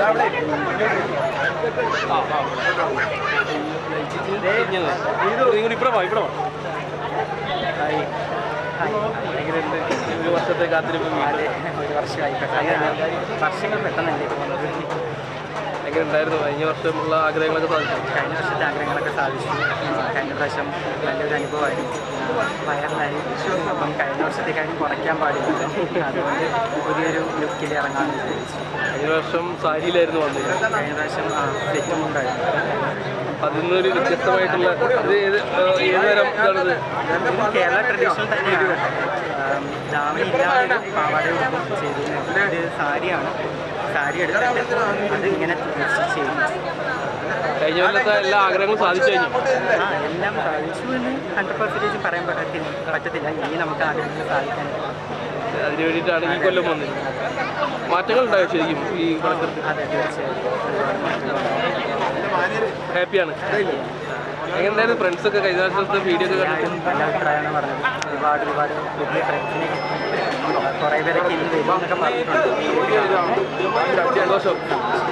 ഒരു വർഷത്തെ കാത്തിരിപ്പ് ഒരു വർഷമായി വർഷങ്ങൾ പെട്ടെന്നല്ലേ പോകുന്നത്. എങ്ങനെ ഉണ്ടായിരുന്നു കഴിഞ്ഞ വർഷമുള്ള ആഗ്രഹങ്ങളൊക്കെ സാധിച്ചു? കഴിഞ്ഞ വർഷത്തെ ആഗ്രഹങ്ങളൊക്കെ സാധിച്ചു. കഴിഞ്ഞ പ്രാവശ്യം നല്ലൊരു അനുഭവമായിരുന്നു. വയറിലായി. അപ്പം കഴിഞ്ഞ വർഷത്തേക്കാരും കുറയ്ക്കാൻ പാടില്ല. അതുകൊണ്ട് പുതിയൊരു ലുക്കിൽ ഇറങ്ങാമെന്ന് വിചാരിച്ചു. കഴിഞ്ഞ വർഷം സാരിയിലായിരുന്നു വന്നത്. കഴിഞ്ഞ പ്രാവശ്യം സെറ്റും ഉണ്ടായിരുന്നു. അതിൽ നിന്നൊരു വ്യത്യസ്തമായിട്ടുള്ള ഏത് തരം ഇതാണത്? കേരള ട്രഡീഷണൽ തന്നെയാണ്. ദാവണി ഇല്ലാതെ പാവാടയും ചെയ്തിരുന്നത്. ഇത് സാരിയാണ്. സാരി എടുത്തിട്ട് അതിങ്ങനെ ചെയ്യുന്നു. കഴിഞ്ഞ കൊല്ലത്തെ എല്ലാ ആഗ്രഹങ്ങളും സാധിച്ചു കഴിഞ്ഞു. എല്ലാം സാധിച്ചു എന്ന് 100% പറയാൻ പറ്റത്തില്ല. ഇനി നമുക്ക് ആഗ്രഹങ്ങൾ സാധിക്കാൻ അതിന് വേണ്ടിയിട്ടാണ് ഈ കൊല്ലം വന്നത്. മാറ്റങ്ങൾ ഉണ്ടായോ ശരിക്കും ഈ കളക്ടർക്ക്? അതെ, തീർച്ചയായിട്ടും ഹാപ്പിയാണ്. എങ്ങനെയായിരുന്നു ഫ്രണ്ട്സൊക്കെ കഴിഞ്ഞ വർഷത്തെ വീഡിയോ ഒക്കെ കണ്ടിട്ട്? നല്ല അഭിപ്രായമാണ് പറഞ്ഞത്. ഒരുപാട് പുതിയ ഫ്രണ്ട്സിനെ കുറേ പേരൊക്കെ ഇന്ന് വരുമെന്നൊക്കെ പറഞ്ഞിട്ടുണ്ട്. സന്തോഷം.